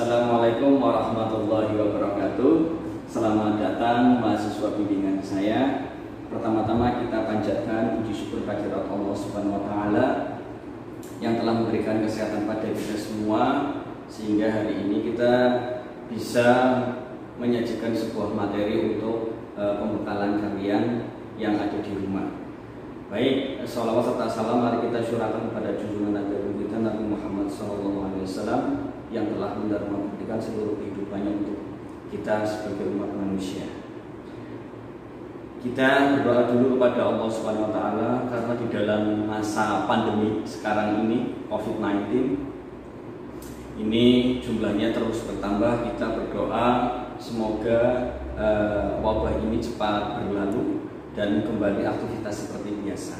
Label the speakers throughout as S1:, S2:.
S1: Assalamualaikum warahmatullahi wabarakatuh. Selamat datang mahasiswa bimbingan saya. Pertama-tama kita panjatkan puji syukur kehadirat Allah Subhanahu wa taala yang telah memberikan kesehatan pada kita semua sehingga hari ini kita bisa menyajikan sebuah materi untuk pembekalan kalian yang ada di rumah. Baik, sholawat serta salam mari kita syurahkan kepada junjungan Nabi kita Nabi Muhammad SAW yang telah memberikan seluruh kehidupannya untuk kita sebagai umat manusia. Kita berdoa dulu kepada Allah Subhanahu wa taala karena di dalam masa pandemi sekarang ini COVID-19 ini jumlahnya terus bertambah. Kita berdoa semoga wabah ini cepat berlalu dan kembali aktivitas seperti biasa.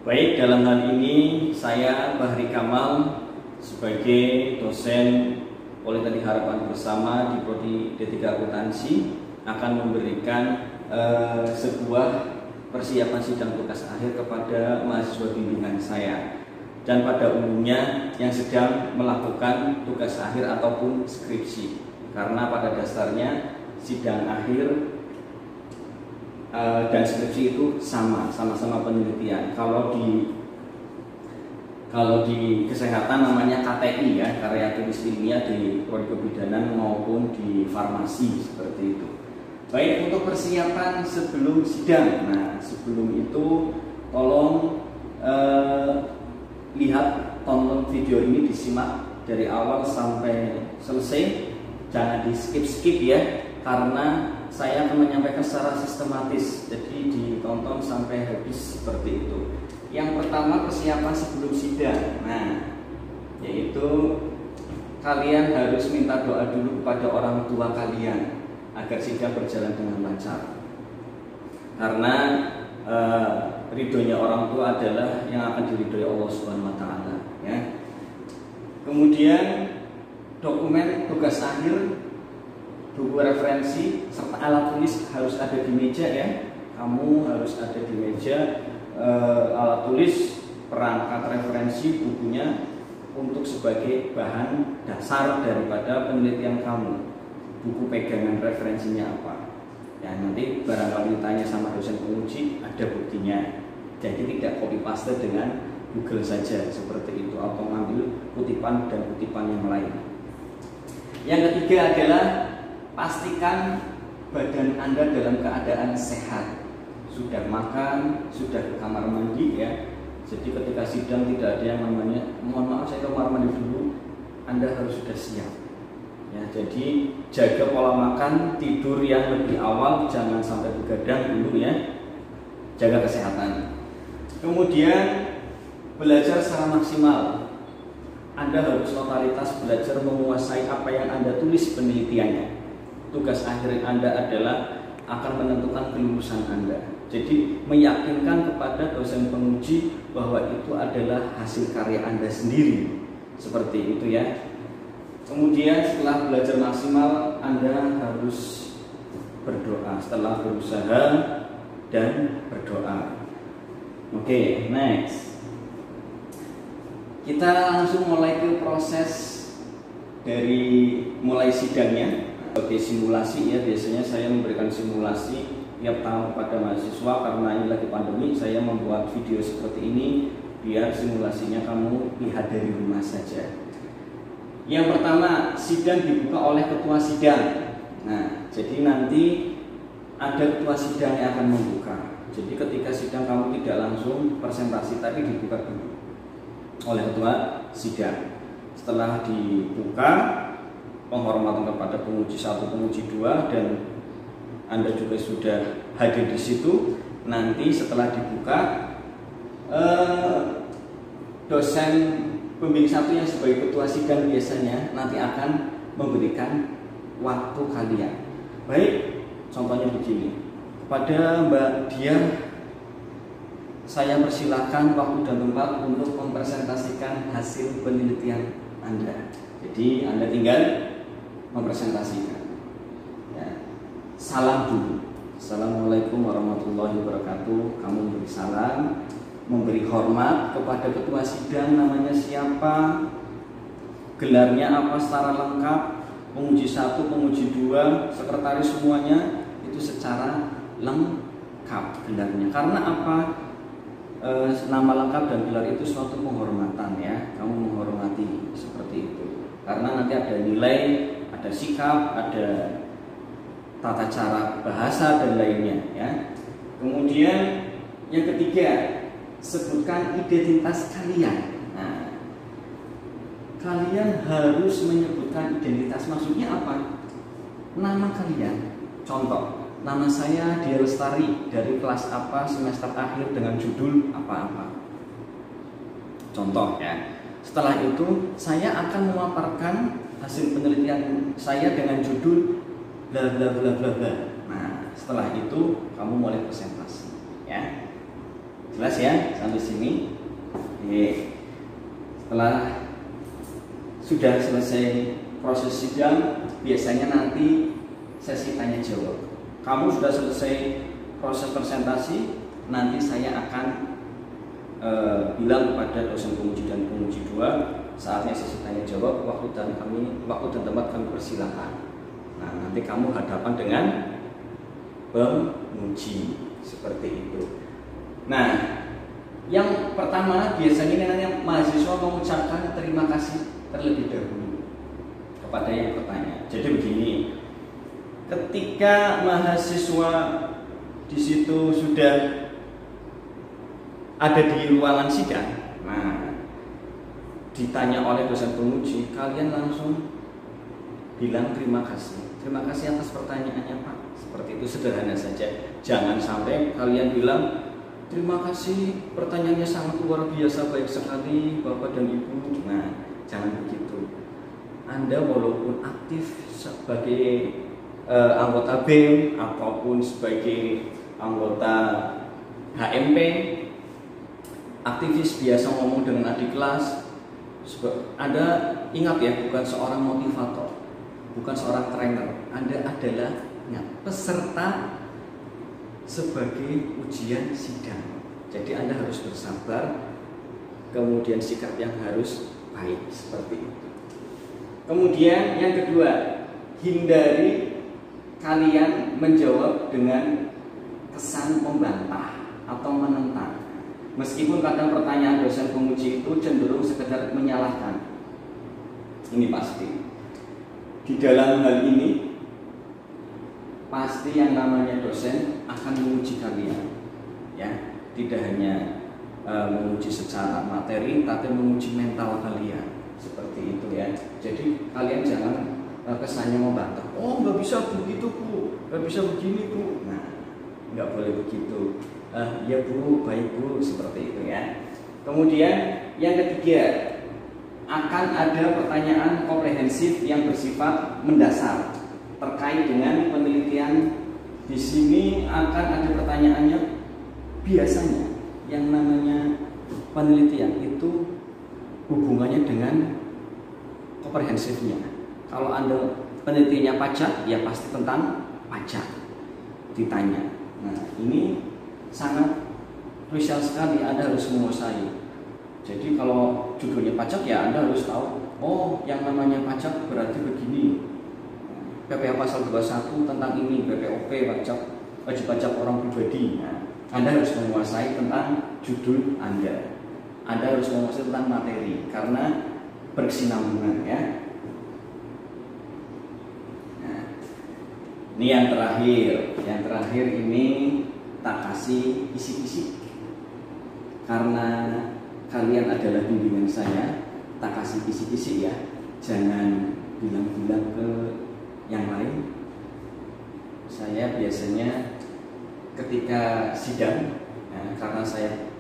S1: Baik, dalam hal ini saya Bahri Kamal sebagai dosen Politeknik Harapan Bersama di Prodi D3 Akuntansi akan memberikan sebuah persiapan sidang tugas akhir kepada mahasiswa bimbingan saya dan pada umumnya yang sedang melakukan tugas akhir ataupun skripsi, karena pada dasarnya sidang akhir dan skripsi itu sama-sama penelitian. Kalau di kesehatan namanya KTI ya, karya tulis ilmiah di prodi kebidanan maupun di farmasi seperti itu. Baik, untuk persiapan sebelum sidang. Nah, sebelum itu tolong lihat, tonton video ini, disimak dari awal sampai selesai. Jangan di skip ya, karena saya akan menyampaikan secara sistematis. Jadi ditonton sampai habis seperti itu. Yang pertama, persiapan sebelum sidang. Nah, yaitu kalian harus minta doa dulu kepada orang tua kalian agar sidang berjalan dengan lancar. Karena ridhonya orang tua adalah yang akan diridhoi Allah Subhanahu wa taala, ya. Kemudian dokumen tugas akhir, buku referensi serta alat tulis harus ada di meja ya. Kamu harus ada di meja. Alat tulis, perangkat referensi, bukunya untuk sebagai bahan dasar daripada penelitian kamu. Buku pegangan referensinya apa? Ya, nanti barangkali ditanya sama dosen penguji, ada buktinya. Jadi tidak copy paste dengan Google saja seperti itu, atau ngambil kutipan dan kutipan yang lain. Yang ketiga adalah pastikan badan Anda dalam keadaan sehat. Sudah makan, sudah ke kamar mandi ya. Jadi ketika sidang tidak ada yang namanya mohon maaf saya ke kamar mandi dulu. Anda harus sudah siap. Ya, jadi jaga pola makan, tidur yang lebih awal, jangan sampai begadang dulu ya. Jaga kesehatan. Kemudian belajar secara maksimal. Anda harus totalitas belajar menguasai apa yang Anda tulis penelitiannya. Tugas akhir Anda adalah akan menentukan kelulusan Anda. Jadi meyakinkan kepada dosen penguji bahwa itu adalah hasil karya Anda sendiri. Seperti itu ya. Kemudian setelah belajar maksimal, Anda harus berdoa setelah berusaha dan berdoa. Oke, next. Kita langsung mulai ke proses dari mulai sidangnya. Sebagai simulasi ya, biasanya saya memberikan simulasi tiap tahun pada mahasiswa. Karena ini lagi pandemi, saya membuat video seperti ini biar simulasinya kamu lihat dari rumah saja. Yang pertama, sidang dibuka oleh ketua sidang. Nah, jadi nanti ada ketua sidang yang akan membuka. Jadi ketika sidang kamu tidak langsung presentasi, tapi dibuka dulu oleh ketua sidang. Setelah dibuka, penghormatan kepada penguji 1, penguji 2, dan Anda juga sudah hadir di situ. Nanti setelah dibuka, dosen pembimbing 1 yang sebagai ketua sidang biasanya nanti akan memberikan waktu kalian. Baik, contohnya begini. Kepada Mbak Diah, saya persilakan waktu dan tempat untuk mempresentasikan hasil penelitian Anda. Jadi Anda tinggal mempresentasikan. Ya. Salam dulu. Assalamualaikum warahmatullahi wabarakatuh. Kamu memberi salam, memberi hormat kepada ketua sidang, namanya siapa, gelarnya apa secara lengkap, penguji 1, penguji 2, sekretaris semuanya itu secara lengkap gelarnya. Karena apa? Nama lengkap dan gelar itu suatu penghormatan ya, kamu menghormati seperti itu. Karena nanti ada nilai, ada sikap, ada tata cara bahasa dan lainnya ya. Kemudian yang ketiga, sebutkan identitas kalian. Nah, kalian harus menyebutkan identitas. Maksudnya apa? Nama kalian. Contoh, nama saya Dia Lestari, dari kelas apa, semester akhir, dengan judul apa-apa. Contoh ya. Setelah itu saya akan memaparkan hasil penelitian saya dengan judul bla bla bla bla bla. Nah, setelah itu kamu mulai presentasi ya. Jelas ya sampai sini? Oke. Setelah sudah selesai proses sidang, biasanya nanti sesi tanya jawab. Kamu sudah selesai proses presentasi, nanti saya akan bilang kepada dosen penguji dan penguji 2, saatnya sesi tanya jawab, waktu dan tempat kami persilakan. Nah, nanti kamu hadapan dengan penguji seperti itu. Nah, yang pertama biasanya namanya mahasiswa mengucapkan terima kasih terlebih dahulu kepada yang bertanya. Jadi begini, ketika mahasiswa di situ sudah ada di ruangan sidang, nah ditanya oleh dosen penguji, kalian langsung bilang terima kasih. Terima kasih atas pertanyaannya Pak. Seperti itu, sederhana saja. Jangan sampai kalian bilang terima kasih, pertanyaannya sangat luar biasa, baik sekali Bapak dan Ibu. Nah, jangan begitu. Anda walaupun aktif sebagai anggota BEM ataupun sebagai anggota HMP, aktivis biasa ngomong dengan adik kelas, Anda ingat ya, bukan seorang motivator, bukan seorang trainer. Anda adalah peserta sebagai ujian sidang. Jadi Anda harus bersabar, kemudian sikap yang harus baik seperti itu. Kemudian yang kedua, hindari kalian menjawab dengan kesan membantah atau menentang. Meskipun kadang pertanyaan dosen penguji itu cenderung sekedar menyalahkan. Ini pasti. Di dalam hal ini pasti yang namanya dosen akan menguji kalian, ya, tidak hanya menguji secara materi, tapi menguji mental kalian, seperti itu ya. Jadi kalian jangan kesannya membantah. Oh, nggak bisa begitu Bu, nggak bisa begini Bu. Nah, nggak boleh begitu. Ya Bu, baik Bu, seperti itu ya. Kemudian yang ketiga, akan ada pertanyaan komprehensif yang bersifat mendasar terkait dengan penelitian. Di sini akan ada pertanyaannya. Biasanya yang namanya penelitian itu hubungannya dengan komprehensifnya. Kalau Anda penelitiannya pajak, ya pasti tentang pajak ditanya. Nah, ini sangat krusial sekali, Anda harus menguasai. Jadi kalau judulnya pajak, ya Anda harus tahu, oh yang namanya pajak berarti begini. PPh pasal 21 tentang ini, BPOP, wajib pajak orang pribadi. Nah, Anda harus menguasai tentang judul Anda. Anda harus menguasai tentang materi, karena berkesinambungan ya. Nah, ini yang terakhir. Yang terakhir ini tak kasih kisi-kisi. Karena kalian adalah bimbingan saya, tak kasih kisi-kisi ya. Jangan bilang-bilang ke yang lain. Saya biasanya ketika sidang, ya, karena saya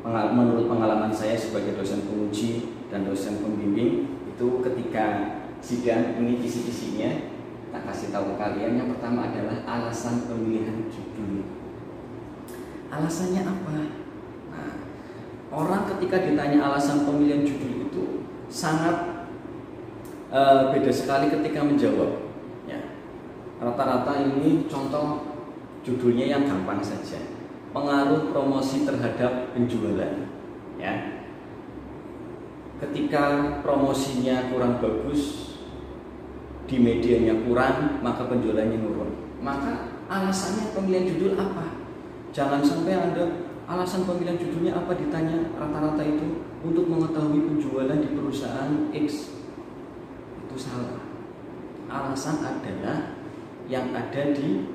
S1: menurut pengalaman saya sebagai dosen penguji dan dosen pembimbing, itu ketika sidang ini kisi-kisinya tak kasih tahu kalian. Yang pertama adalah alasan pemilihan judul. Alasannya apa? Nah, orang ketika ditanya alasan pemilihan judul itu sangat beda sekali ketika menjawab. Ya, rata-rata ini contoh judulnya yang gampang saja. Pengaruh promosi terhadap penjualan. Ya. ketika promosinya kurang bagus, di medianya kurang, maka penjualannya menurun. Maka alasannya pemilihan judul apa? Jangan sampai Anda alasan pemilihan judulnya apa ditanya rata-rata itu untuk mengetahui penjualan di perusahaan X. Itu salah. Alasan adalah yang ada di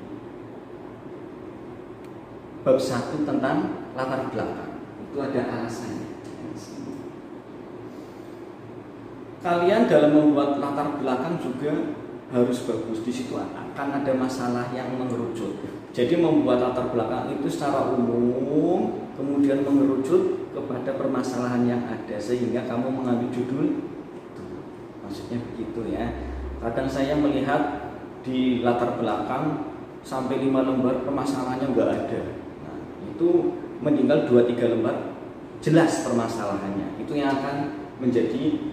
S1: bab 1 tentang latar belakang. Itu ada alasannya. Kalian dalam membuat latar belakang juga harus bagus. Di situ akan ada masalah yang mengerucut. Jadi membuat latar belakang itu secara umum, kemudian mengerucut kepada permasalahan yang ada sehingga kamu mengambil judul itu. Maksudnya begitu ya. Kadang saya melihat di latar belakang sampai 5 lembar permasalahannya nggak ada. Nah, itu meninggal 2-3 lembar jelas permasalahannya. Itu yang akan menjadi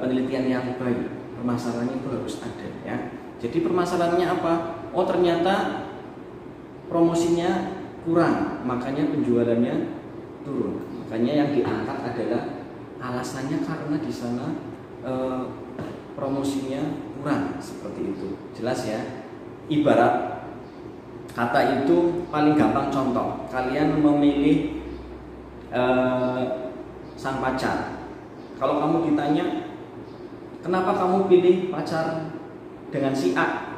S1: penelitian yang baik. Permasalahannya itu harus ada ya. Jadi permasalahannya apa? Oh ternyata promosinya kurang, makanya penjualannya turun. Makanya yang diangkat adalah alasannya karena di sana promosinya kurang, seperti itu. Jelas ya. Ibarat kata itu paling gampang contoh. Kalian memilih sang pacar. Kalau kamu ditanya, kenapa kamu pilih pacar dengan si A?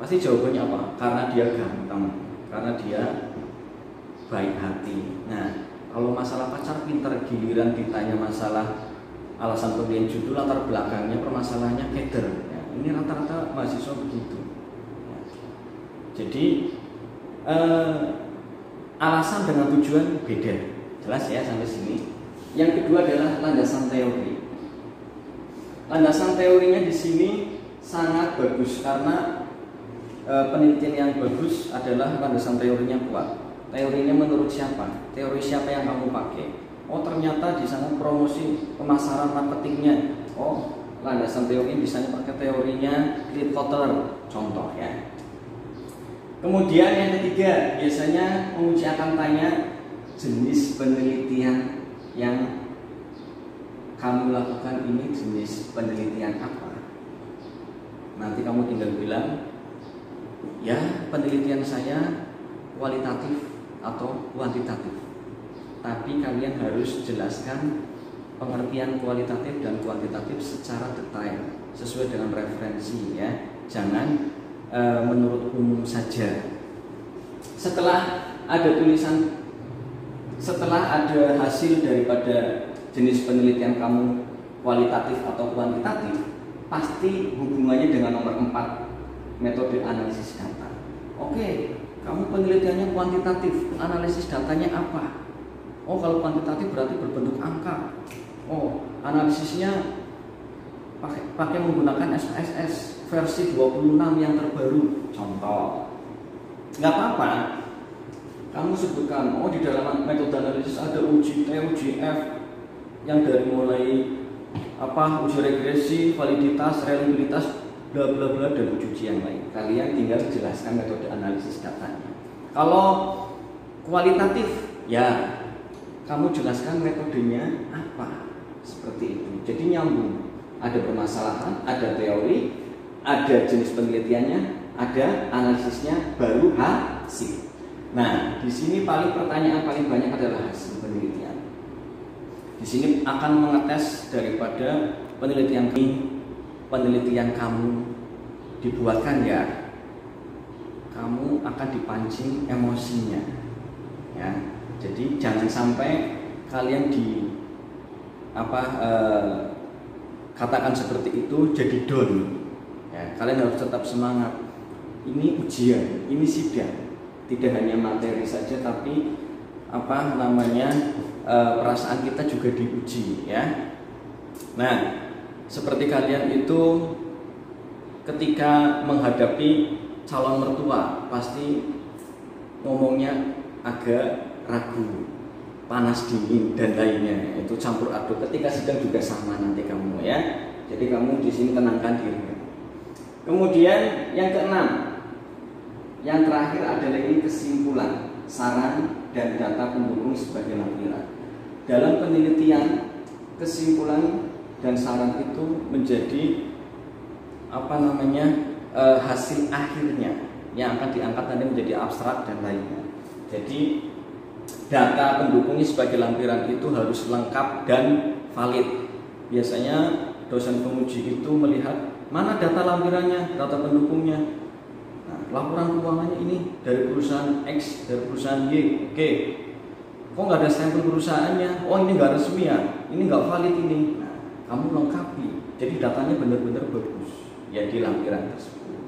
S1: Pasti jawabannya apa? Karena dia ganteng, karena dia baik hati. Nah, kalau masalah pacar pinter, giliran ditanya masalah alasan pemilihan judul, latar belakangnya, permasalahannya keder. Ya, ini rata-rata mahasiswa begitu. Ya. Jadi alasan dengan tujuan beda. Jelas ya sampai sini. Yang kedua adalah landasan teori. Landasan teorinya di sini sangat bagus karena penelitian yang bagus adalah landasan teorinya kuat. Teorinya menurut siapa? Teori siapa yang kamu pakai? Oh ternyata di sana promosi, pemasaran, marketingnya. Oh landasan teori misalnya pakai teorinya Cliff-Kotter, contoh ya. Kemudian yang ketiga biasanya penguji akan tanya jenis penelitian yang kamu lakukan ini jenis penelitian apa? Nanti kamu tinggal bilang, ya penelitian saya kualitatif atau kuantitatif. Tapi kalian harus jelaskan pengertian kualitatif dan kuantitatif secara detail, sesuai dengan referensi ya. Jangan menurut umum saja. Setelah ada tulisan, setelah ada hasil daripada jenis penelitian kamu kualitatif atau kuantitatif, pasti hubungannya dengan nomor 4, metode analisis data. Oke, kamu penelitiannya kuantitatif, analisis datanya apa? Oh, kalau kuantitatif berarti berbentuk angka. Oh, analisisnya pakai menggunakan SPSS versi 26 yang terbaru. Contoh. Nggak apa-apa. Kamu sebutkan, oh di dalam metode analisis ada uji T, uji F yang dari mulai uji regresi, validitas, reliabilitas, bla bla bla dan uji yang lain. Kalian tinggal jelaskan metode analisis datanya. Kalau kualitatif, ya kamu jelaskan metodenya apa. Seperti itu. Jadi nyambung. Ada permasalahan, ada teori, ada jenis penelitiannya, ada analisisnya, baru hasil. Nah, di sini pertanyaan paling banyak adalah hasil penelitian. Di sini akan mengetes daripada penelitian kamu dibuatkan ya. Kamu akan dipancing emosinya. Ya. Jadi jangan sampai kalian katakan seperti itu jadi down. Ya, kalian harus tetap semangat. Ini ujian, ini sidang. Tidak hanya materi saja, tapi perasaan kita juga diuji ya. Nah, seperti kalian itu ketika menghadapi calon mertua pasti ngomongnya agak ragu, panas dingin dan lainnya, itu campur aduk. Ketika sedang juga sama nanti kamu ya. Jadi kamu di sini tenangkan diri. Kemudian yang keenam, yang terakhir adalah ini kesimpulan, saran dan data pendukung sebagai lampiran. Dalam penelitian kesimpulan dan saran itu menjadi hasil akhirnya yang akan diangkat nanti menjadi abstrak dan lainnya. Jadi data pendukungnya sebagai lampiran itu harus lengkap dan valid. Biasanya dosen penguji itu melihat mana data lampirannya, data pendukungnya. Nah, laporan keuangannya ini dari perusahaan X, dari perusahaan Y. Oke, kok nggak ada stempel perusahaannya? Oh, ini nggak resmi ya, ini nggak valid ini. Nah, kamu lengkapi. Jadi datanya benar-benar bagus ya di lampiran tersebut.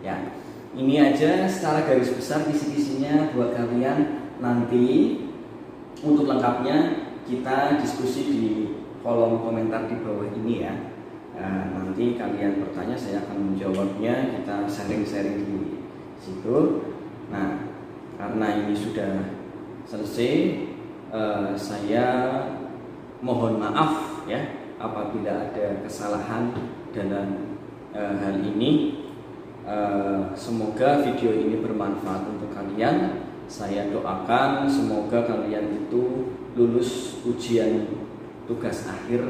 S1: Ya, ini aja secara garis besar kisi-kisinya buat kalian. Nanti untuk lengkapnya kita diskusi di kolom komentar di bawah ini ya. Nanti kalian bertanya, saya akan menjawabnya. Kita sharing-sharing di situ. Nah, karena ini sudah selesai, saya mohon maaf ya apabila ada kesalahan dalam hal ini. Semoga video ini bermanfaat untuk kalian. Saya doakan semoga kalian itu lulus ujian tugas akhir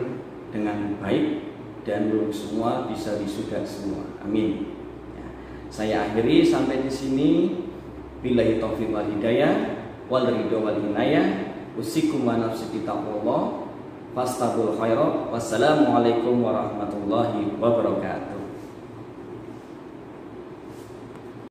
S1: dengan baik dan lulus semua, bisa wisuda semua. Amin. Ya, saya akhiri sampai di sini. Billahi taufiq wal hidayah wal ridho wal inayah. Usikum wa nafsi bitaqwallah. Fastabul khairat. Wassalamualaikum warahmatullahi wabarakatuh.